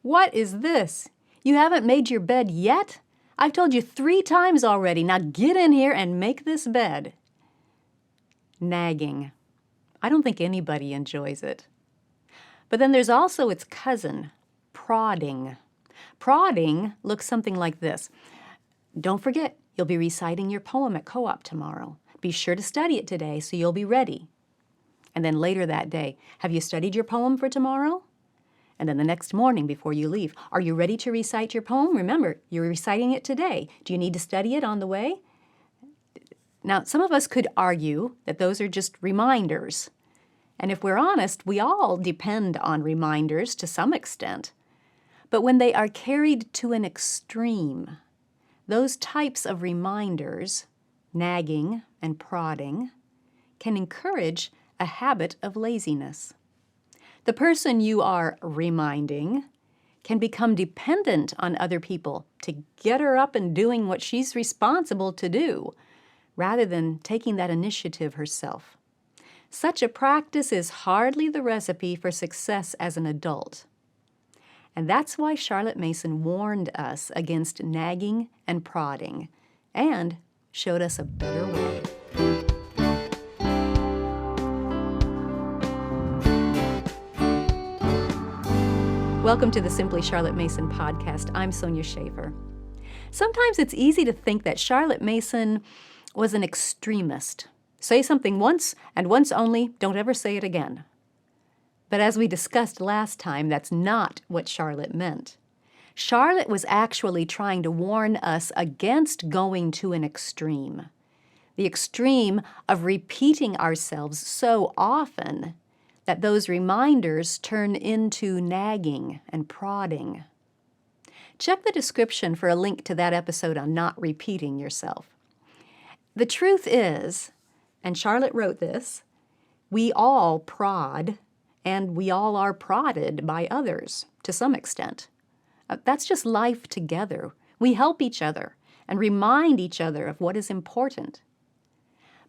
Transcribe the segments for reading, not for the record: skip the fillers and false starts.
What is this? You haven't made your bed yet? I've told you 3 times already. Now get in here and make this bed. Nagging. I don't think anybody enjoys it. But then there's also its cousin, prodding. Prodding looks something like this. Don't forget, you'll be reciting your poem at co-op tomorrow. Be sure to study it today so you'll be ready. And then later that day, have you studied your poem for tomorrow? And then the next morning before you leave, are you ready to recite your poem? Remember, you're reciting it today. Do you need to study it on the way? Now, some of us could argue that those are just reminders. And if we're honest, we all depend on reminders to some extent. But when they are carried to an extreme, those types of reminders, nagging and prodding, can encourage a habit of laziness. The person you are reminding can become dependent on other people to get her up and doing what she's responsible to do, rather than taking that initiative herself. Such a practice is hardly the recipe for success as an adult. And that's why Charlotte Mason warned us against nagging and prodding and showed us a better way. Welcome to the Simply Charlotte Mason podcast. I'm Sonia Schaefer. Sometimes it's easy to think that Charlotte Mason was an extremist. Say something once, and once only, don't ever say it again. But as we discussed last time, that's not what Charlotte meant. Charlotte was actually trying to warn us against going to an extreme. The extreme of repeating ourselves so often that those reminders turn into nagging and prodding. Check the description for a link to that episode on not repeating yourself. The truth is, and Charlotte wrote this, we all prod, and we all are prodded by others to some extent. That's just life together. We help each other and remind each other of what is important.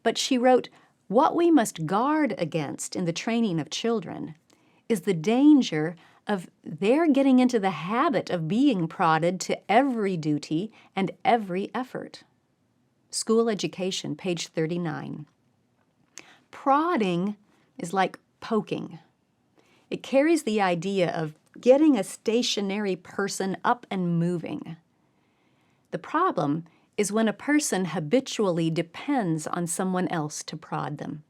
But she wrote, what we must guard against in the training of children is the danger of their getting into the habit of being prodded to every duty and every effort. School Education, page 39. Prodding is like poking. It carries the idea of getting a stationary person up and moving. The problem is when a person habitually depends on someone else to prod them.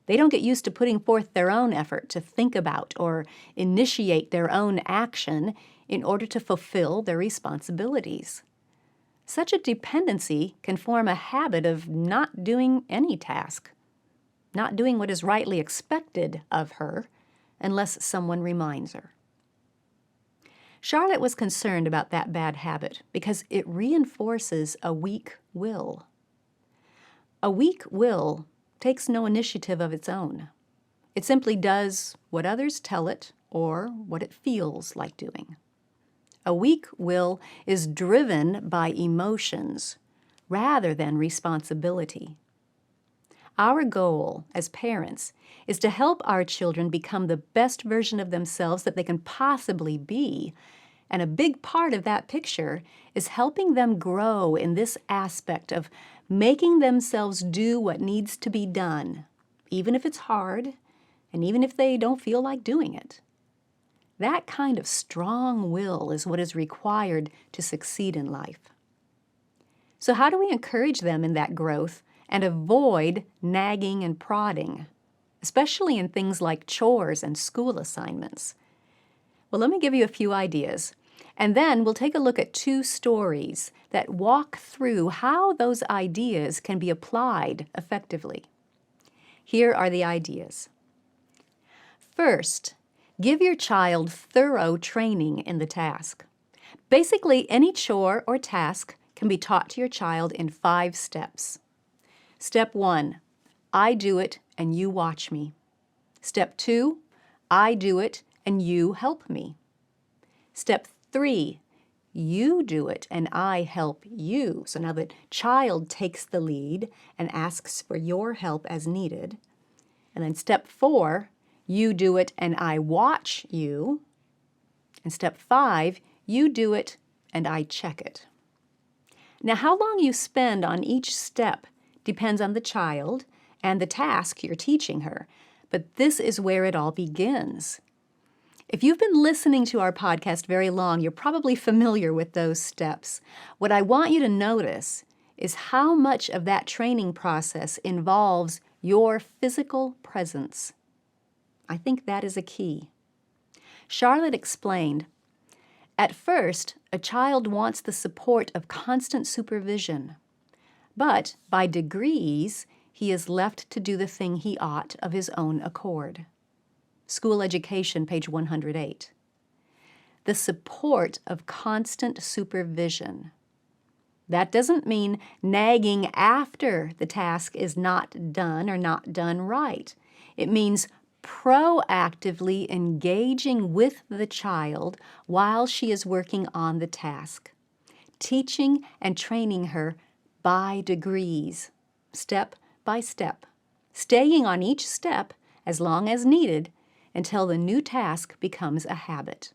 They don't get used to putting forth their own effort to think about or initiate their own action in order to fulfill their responsibilities. Such a dependency can form a habit of not doing any task, not doing what is rightly expected of her, unless someone reminds her. Charlotte was concerned about that bad habit because it reinforces a weak will. A weak will takes no initiative of its own. It simply does what others tell it or what it feels like doing. A weak will is driven by emotions rather than responsibility. Our goal as parents is to help our children become the best version of themselves that they can possibly be. And a big part of that picture is helping them grow in this aspect of making themselves do what needs to be done, even if it's hard and even if they don't feel like doing it. That kind of strong will is what is required to succeed in life. So how do we encourage them in that growth and avoid nagging and prodding, especially in things like chores and school assignments? Well, let me give you a few ideas, and then we'll take a look at 2 stories that walk through how those ideas can be applied effectively. Here are the ideas. First, give your child thorough training in the task. Basically, any chore or task can be taught to your child in 5 steps. Step 1, I do it and you watch me. Step 2, I do it and you help me. Step 3, you do it and I help you. So now the child takes the lead and asks for your help as needed. And then step 4, you do it and I watch you. And step 5, you do it and I check it. Now, how long you spend on each step depends on the child and the task you're teaching her, but this is where it all begins. If you've been listening to our podcast very long, you're probably familiar with those steps. What I want you to notice is how much of that training process involves your physical presence. I think that is a key. Charlotte explained, at first, a child wants the support of constant supervision, but by degrees, he is left to do the thing he ought of his own accord. School Education, page 108. The support of constant supervision. That doesn't mean nagging after the task is not done or not done right. It means proactively engaging with the child while she is working on the task, teaching and training her by degrees, step by step, staying on each step as long as needed until the new task becomes a habit.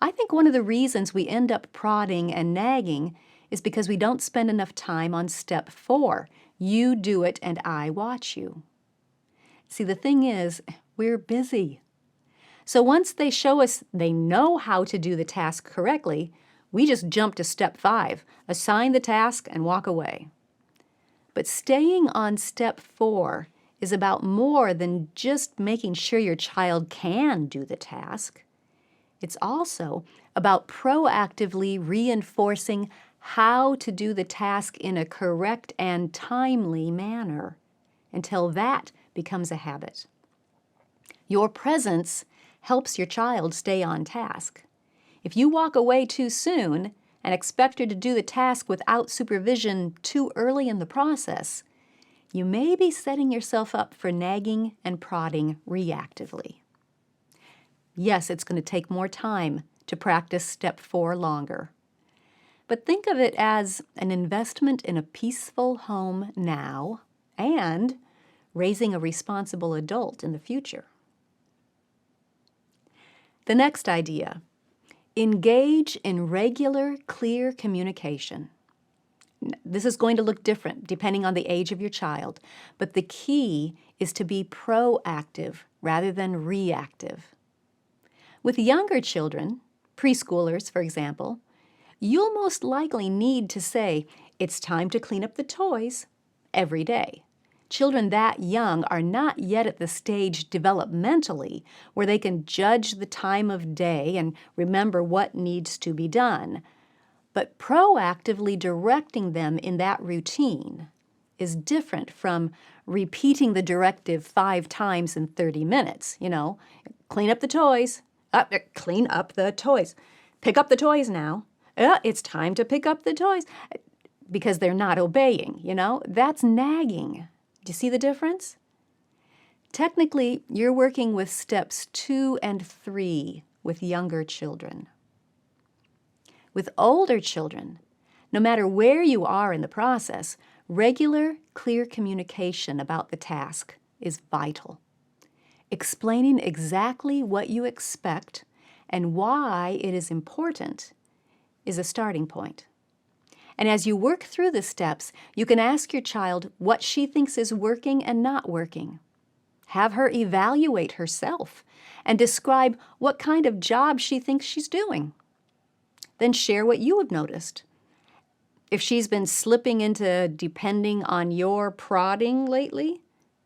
I think one of the reasons we end up prodding and nagging is because we don't spend enough time on step 4. You do it and I watch you. See, the thing is, we're busy. So once they show us they know how to do the task correctly, we just jump to step 5, assign the task and walk away. But staying on step 4 is about more than just making sure your child can do the task. It's also about proactively reinforcing how to do the task in a correct and timely manner until that becomes a habit. Your presence helps your child stay on task. If you walk away too soon and expect her to do the task without supervision too early in the process, you may be setting yourself up for nagging and prodding reactively. Yes, it's going to take more time to practice step 4 longer. But think of it as an investment in a peaceful home now and raising a responsible adult in the future. The next idea, engage in regular, clear communication. This is going to look different depending on the age of your child, but the key is to be proactive rather than reactive. With younger children, preschoolers for example, you'll most likely need to say, "It's time to clean up the toys," every day. Children that young are not yet at the stage developmentally where they can judge the time of day and remember what needs to be done. But proactively directing them in that routine is different from repeating the directive 5 times in 30 minutes. Clean up the toys. Clean up the toys. Pick up the toys now. It's time to pick up the toys. Because they're not obeying, That's nagging. Do you see the difference? Technically, you're working with steps 2 and 3 with younger children. With older children, no matter where you are in the process, regular, clear communication about the task is vital. Explaining exactly what you expect and why it is important is a starting point. And as you work through the steps, you can ask your child what she thinks is working and not working. Have her evaluate herself and describe what kind of job she thinks she's doing. Then share what you have noticed. If she's been slipping into depending on your prodding lately,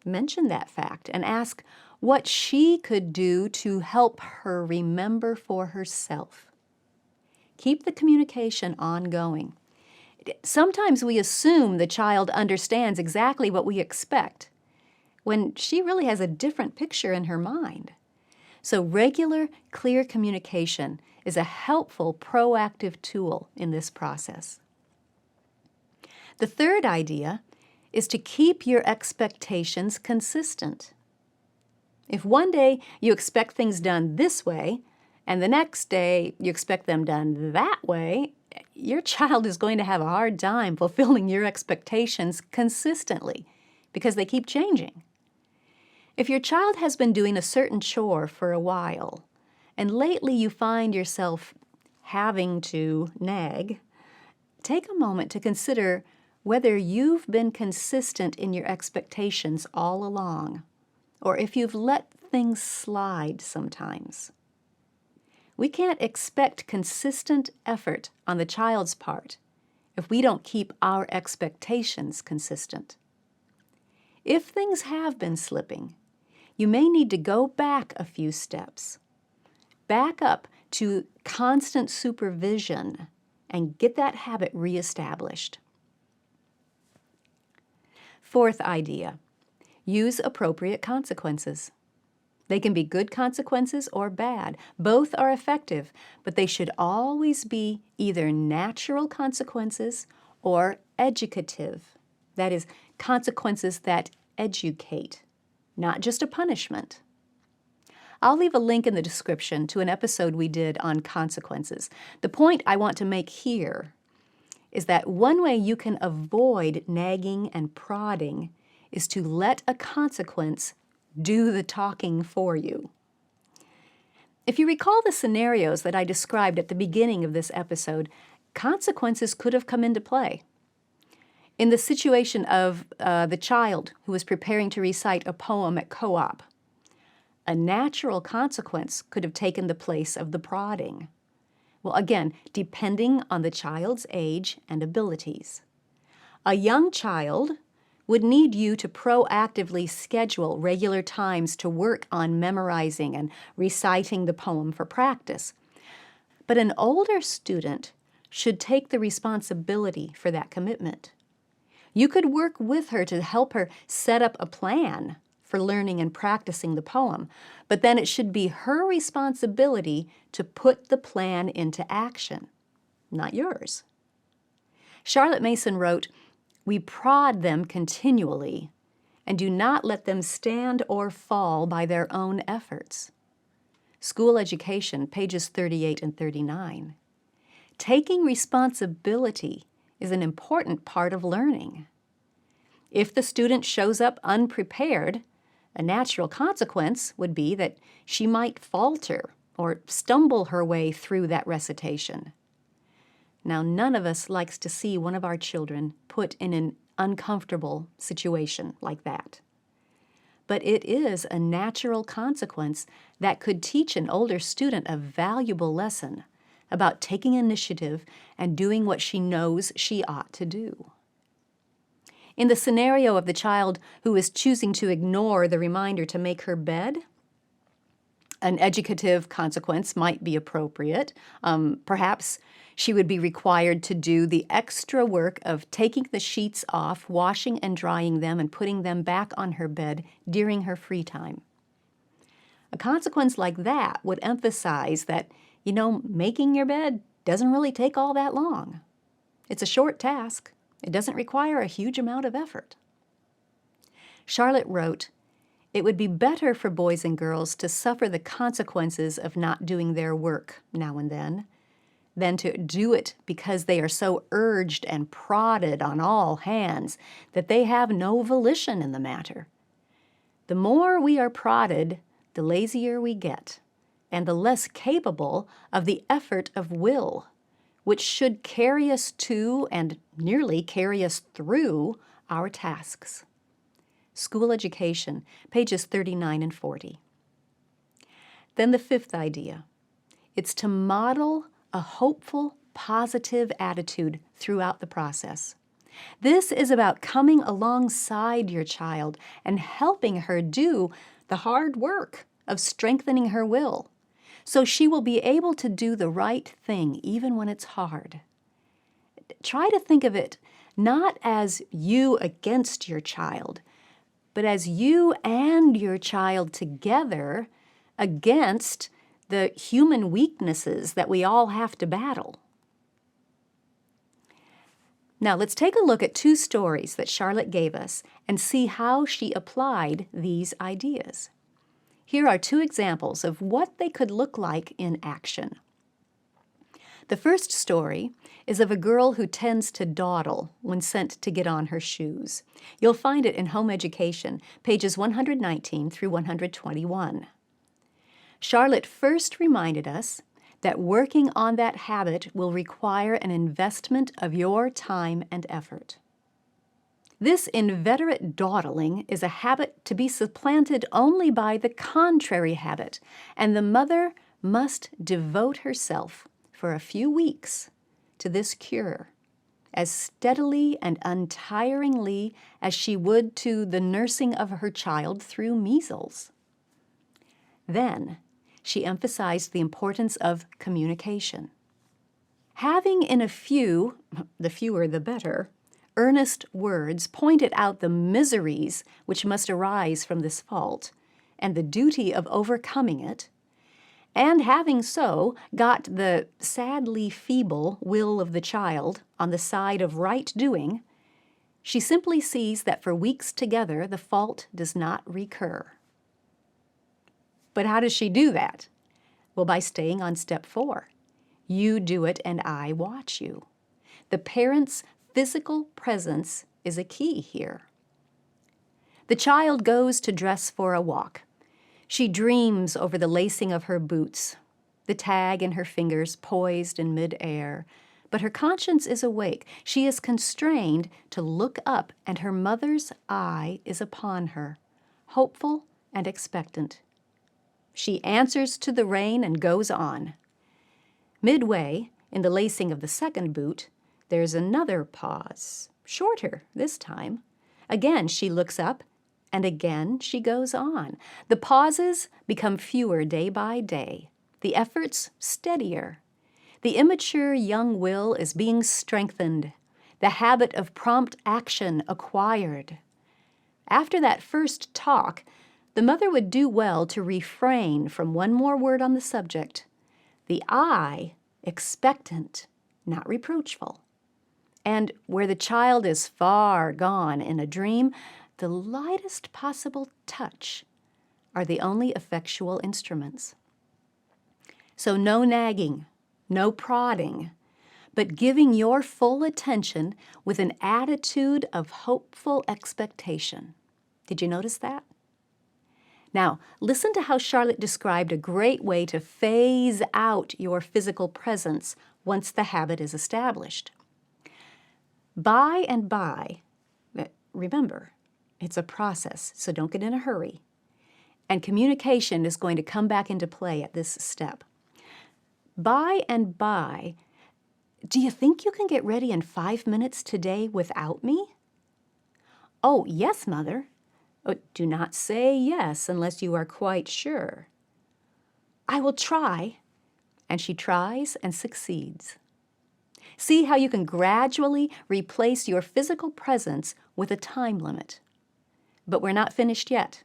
mention that fact and ask what she could do to help her remember for herself. Keep the communication ongoing. Sometimes we assume the child understands exactly what we expect, when she really has a different picture in her mind. So regular, clear communication is a helpful, proactive tool in this process. The third idea is to keep your expectations consistent. If one day you expect things done this way, and the next day you expect them done that way, your child is going to have a hard time fulfilling your expectations consistently because they keep changing. If your child has been doing a certain chore for a while, and lately you find yourself having to nag, take a moment to consider whether you've been consistent in your expectations all along, or if you've let things slide sometimes. We can't expect consistent effort on the child's part if we don't keep our expectations consistent. If things have been slipping, you may need to go back a few steps. Back up to constant supervision and get that habit reestablished. Fourth idea, use appropriate consequences. They can be good consequences or bad. Both are effective, but they should always be either natural consequences or educative. That is, consequences that educate, not just a punishment. I'll leave a link in the description to an episode we did on consequences. The point I want to make here is that one way you can avoid nagging and prodding is to let a consequence do the talking for you. If you recall the scenarios that I described at the beginning of this episode, consequences could have come into play. In the situation of the child who was preparing to recite a poem at co-op, a natural consequence could have taken the place of the prodding. Well, again, depending on the child's age and abilities. A young child would need you to proactively schedule regular times to work on memorizing and reciting the poem for practice. But an older student should take the responsibility for that commitment. You could work with her to help her set up a plan for learning and practicing the poem, but then it should be her responsibility to put the plan into action, not yours. Charlotte Mason wrote, "We prod them continually and do not let them stand or fall by their own efforts." School Education, pages 38 and 39. Taking responsibility is an important part of learning. If the student shows up unprepared, a natural consequence would be that she might falter or stumble her way through that recitation. Now, none of us likes to see one of our children put in an uncomfortable situation like that. But it is a natural consequence that could teach an older student a valuable lesson about taking initiative and doing what she knows she ought to do. In the scenario of the child who is choosing to ignore the reminder to make her bed, an educative consequence might be appropriate. Perhaps she would be required to do the extra work of taking the sheets off, washing and drying them, and putting them back on her bed during her free time. A consequence like that would emphasize that, making your bed doesn't really take all that long. It's a short task. It doesn't require a huge amount of effort. Charlotte wrote, "It would be better for boys and girls to suffer the consequences of not doing their work now and then than to do it because they are so urged and prodded on all hands that they have no volition in the matter. The more we are prodded, the lazier we get, and the less capable of the effort of will, which should carry us to and nearly carry us through our tasks." School Education, pages 39 and 40. Then the fifth idea. It's to model a hopeful, positive attitude throughout the process. This is about coming alongside your child and helping her do the hard work of strengthening her will, so she will be able to do the right thing even when it's hard. Try to think of it not as you against your child, but as you and your child together against the human weaknesses that we all have to battle. Now let's take a look at two stories that Charlotte gave us and see how she applied these ideas. Here are two examples of what they could look like in action. The first story is of a girl who tends to dawdle when sent to get on her shoes. You'll find it in Home Education, pages 119 through 121. Charlotte first reminded us that working on that habit will require an investment of your time and effort. This inveterate dawdling is a habit to be supplanted only by the contrary habit, and the mother must devote herself for a few weeks to this cure as steadily and untiringly as she would to the nursing of her child through measles. Then she emphasized the importance of communication. Having in a few, the fewer the better, earnest words pointed out the miseries which must arise from this fault and the duty of overcoming it, and having so got the sadly feeble will of the child on the side of right doing, she simply sees that for weeks together the fault does not recur. But how does she do that? Well, by staying on step 4. You do it and I watch you. The parent's physical presence is a key here. The child goes to dress for a walk. She dreams over the lacing of her boots, the tag in her fingers poised in mid-air, but her conscience is awake. She is constrained to look up, and her mother's eye is upon her, hopeful and expectant. She answers to the rein and goes on. Midway, in the lacing of the second boot, there's another pause, shorter this time. Again she looks up, and again she goes on. The pauses become fewer day by day, the efforts steadier. The immature young will is being strengthened, the habit of prompt action acquired. After that first talk, the mother would do well to refrain from one more word on the subject, the eye expectant, not reproachful. And where the child is far gone in a dream, the lightest possible touch are the only effectual instruments. So no nagging, no prodding, but giving your full attention with an attitude of hopeful expectation. Did you notice that? Now, listen to how Charlotte described a great way to phase out your physical presence once the habit is established. By and by, remember, it's a process, so don't get in a hurry. And communication is going to come back into play at this step. By and by, do you think you can get ready in 5 minutes today without me? Oh, yes, Mother. Oh, do not say yes unless you are quite sure. I will try. And she tries and succeeds. See how you can gradually replace your physical presence with a time limit. But we're not finished yet.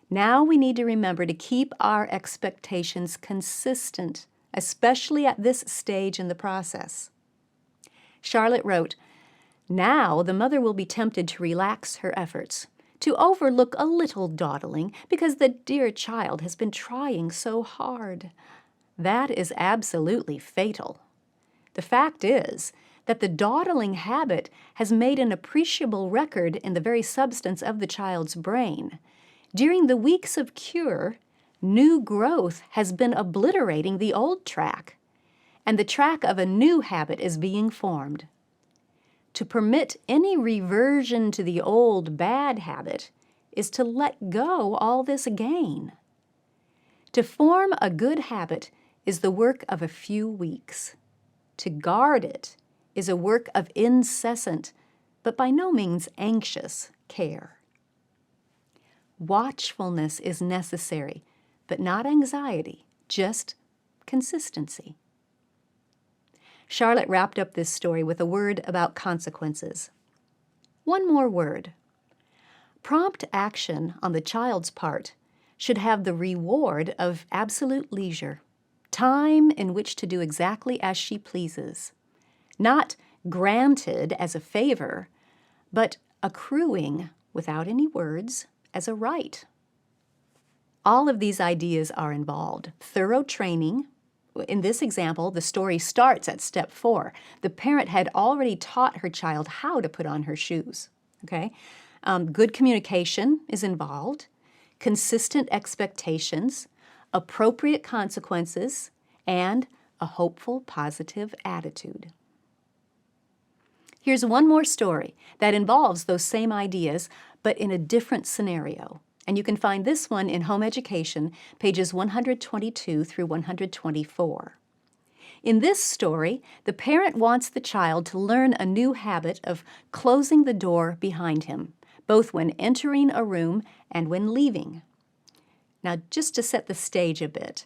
Now we need to remember to keep our expectations consistent, especially at this stage in the process. Charlotte wrote, "Now the mother will be tempted to relax her efforts, to overlook a little dawdling because the dear child has been trying so hard. That is absolutely fatal. The fact is that the dawdling habit has made an appreciable record in the very substance of the child's brain. During the weeks of cure, new growth has been obliterating the old track, and the track of a new habit is being formed. To permit any reversion to the old bad habit is to let go all this gain. To form a good habit is the work of a few weeks. To guard it is a work of incessant, but by no means anxious, care. Watchfulness is necessary, but not anxiety, just consistency." Charlotte wrapped up this story with a word about consequences. One more word. Prompt action on the child's part should have the reward of absolute leisure, time in which to do exactly as she pleases, not granted as a favor, but accruing without any words as a right. All of these ideas are involved. Thorough training. In this example, the story starts at step 4. The parent had already taught her child how to put on her shoes. Okay? Good communication is involved, consistent expectations, appropriate consequences, and a hopeful, positive attitude. Here's one more story that involves those same ideas, but in a different scenario. And you can find this one in Home Education, pages 122 through 124. In this story, the parent wants the child to learn a new habit of closing the door behind him, both when entering a room and when leaving. Now, just to set the stage a bit,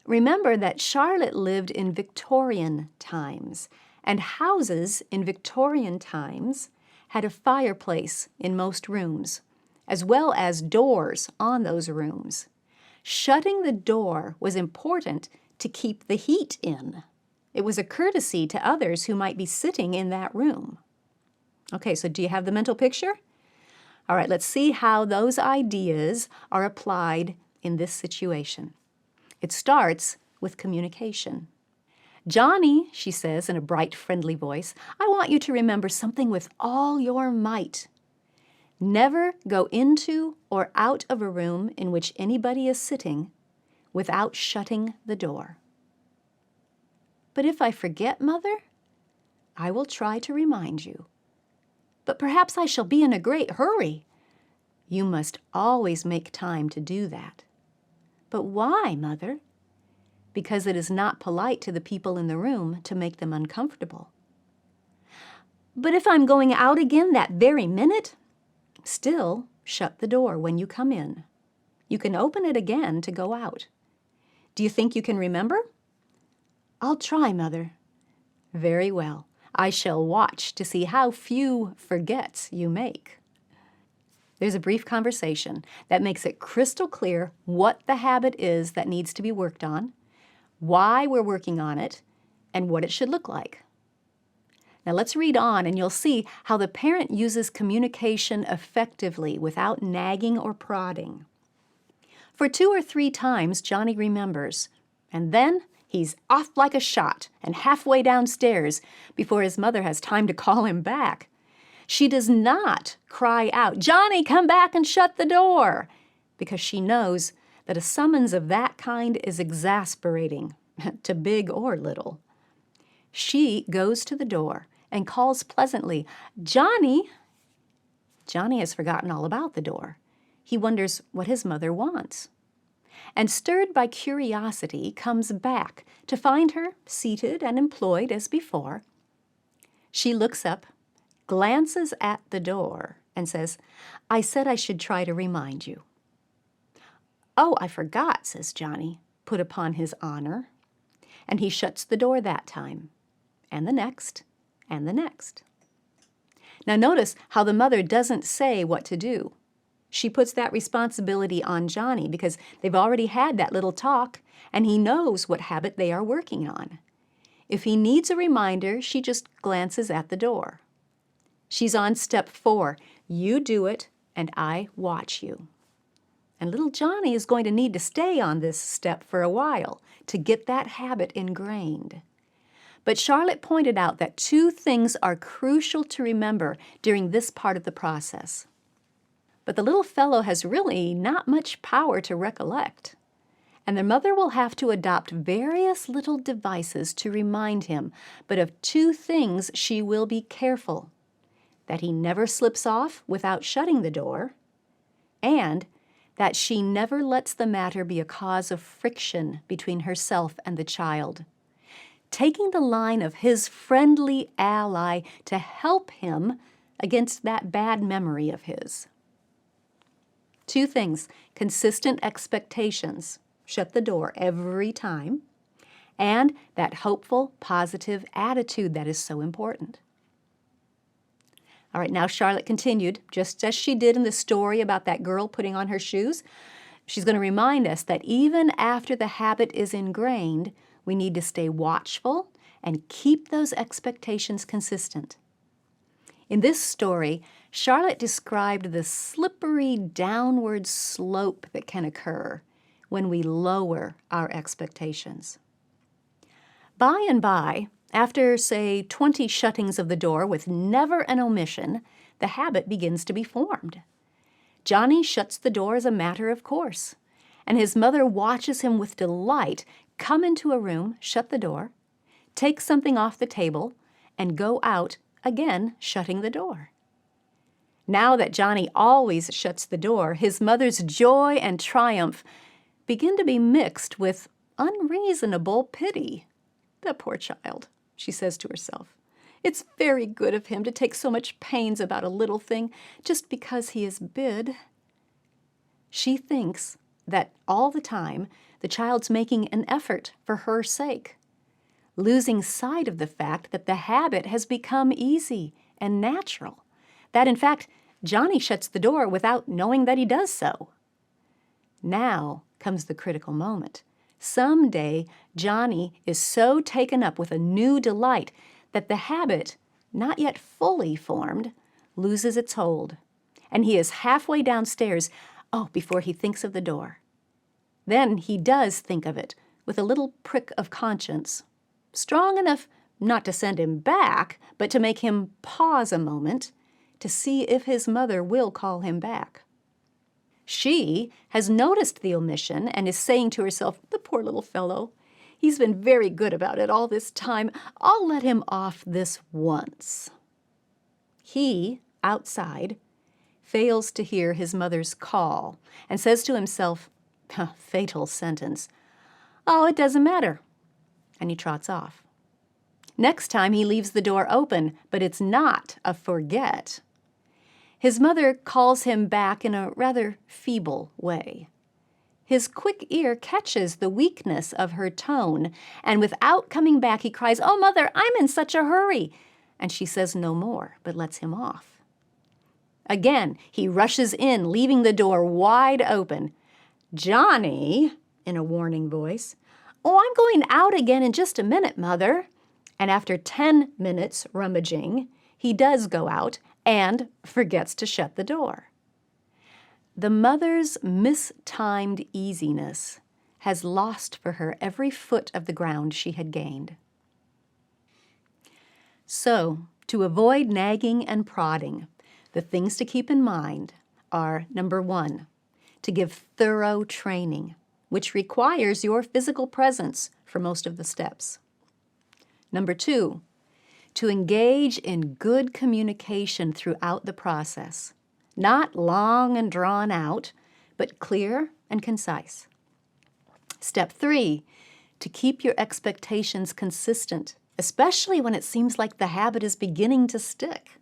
remember that Charlotte lived in Victorian times, and houses in Victorian times had a fireplace in most rooms, as well as doors on those rooms. Shutting the door was important to keep the heat in. It was a courtesy to others who might be sitting in that room. Okay, so do you have the mental picture? All right, let's see how those ideas are applied in this situation. It starts with communication. Johnny, she says in a bright, friendly voice, I want you to remember something with all your might. Never go into or out of a room in which anybody is sitting without shutting the door. But if I forget, Mother, I will try to remind you. But perhaps I shall be in a great hurry. You must always make time to do that. But why, Mother? Because it is not polite to the people in the room to make them uncomfortable. But if I'm going out again that very minute, still shut the door when you come in. You can open it again to go out. Do you think you can remember? I'll try, Mother. Very well. I shall watch to see how few forgets you make. There's a brief conversation that makes it crystal clear what the habit is that needs to be worked on, why we're working on it, and what it should look like. Now let's read on and you'll see how the parent uses communication effectively without nagging or prodding. For 2 or 3 times, Johnny remembers, and then he's off like a shot and halfway downstairs before his mother has time to call him back. She does not cry out, Johnny, come back and shut the door, because she knows that a summons of that kind is exasperating, to big or little. She goes to the door and calls pleasantly, Johnny. Johnny has forgotten all about the door. He wonders what his mother wants, and stirred by curiosity, comes back to find her seated and employed as before. She looks up, glances at the door, and says, I said I should try to remind you. Oh, I forgot, says Johnny, put upon his honor, and he shuts the door that time, and the next, and the next. Now notice how the mother doesn't say what to do. She puts that responsibility on Johnny because they've already had that little talk and he knows what habit they are working on. If he needs a reminder, she just glances at the door. She's on step 4. You do it and I watch you. And little Johnny is going to need to stay on this step for a while to get that habit ingrained. But Charlotte pointed out that 2 things are crucial to remember during this part of the process. But the little fellow has really not much power to recollect, and the mother will have to adopt various little devices to remind him, but of 2 things she will be careful: that he never slips off without shutting the door, and that she never lets the matter be a cause of friction between herself and the child, taking the line of his friendly ally to help him against that bad memory of his. 2 things: consistent expectations, shut the door every time, and that hopeful, positive attitude that is so important. All right, now Charlotte continued, just as she did in the story about that girl putting on her shoes. She's going to remind us that even after the habit is ingrained, we need to stay watchful and keep those expectations consistent. In this story, Charlotte described the slippery downward slope that can occur when we lower our expectations. By and by, after, say, 20 shuttings of the door with never an omission, the habit begins to be formed. Johnny shuts the door as a matter of course, and his mother watches him with delight come into a room, shut the door, take something off the table, and go out, again shutting the door. Now that Johnny always shuts the door, his mother's joy and triumph begin to be mixed with unreasonable pity. The poor child, she says to herself. It's very good of him to take so much pains about a little thing just because he is bid. She thinks that all the time the child's making an effort for her sake, losing sight of the fact that the habit has become easy and natural, that in fact Johnny shuts the door without knowing that he does so. Now comes the critical moment. Someday Johnny is so taken up with a new delight that the habit, not yet fully formed, loses its hold, and he is halfway downstairs, before he thinks of the door. Then he does think of it, with a little prick of conscience, strong enough not to send him back, but to make him pause a moment to see if his mother will call him back. She has noticed the omission and is saying to herself, the poor little fellow, he's been very good about it all this time. I'll let him off this once. He, outside, fails to hear his mother's call and says to himself, fatal sentence, "Oh, it doesn't matter," and he trots off. Next time he leaves the door open, but it's not a forget. His mother calls him back in a rather feeble way. His quick ear catches the weakness of her tone, and without coming back, he cries, "Oh, Mother, I'm in such a hurry," and she says no more, but lets him off. Again, he rushes in, leaving the door wide open. "Johnny," in a warning voice, "Oh, I'm going out again in just a minute, Mother." And after 10 minutes rummaging, he does go out and forgets to shut the door. The mother's mistimed easiness has lost for her every foot of the ground she had gained. So, to avoid nagging and prodding, the things to keep in mind are, number 1, to give thorough training, which requires your physical presence for most of the steps. Number 2, to engage in good communication throughout the process, not long and drawn out, but clear and concise. Step 3, to keep your expectations consistent, especially when it seems like the habit is beginning to stick.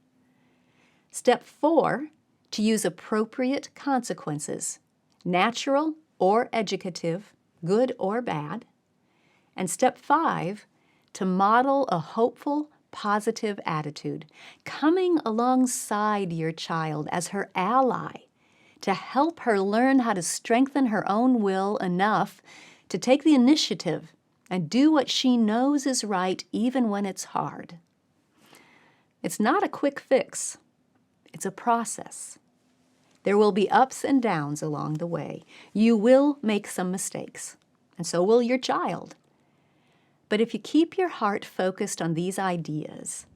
Step 4, to use appropriate consequences, natural or educative, good or bad. And step 5, to model a hopeful, positive attitude, coming alongside your child as her ally to help her learn how to strengthen her own will enough to take the initiative and do what she knows is right even when it's hard. It's not a quick fix. It's a process. There will be ups and downs along the way. You will make some mistakes, and so will your child. But if you keep your heart focused on these ideas,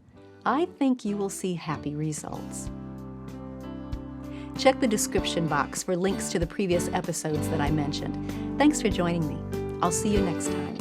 I think you will see happy results. Check the description box for links to the previous episodes that I mentioned. Thanks for joining me. I'll see you next time.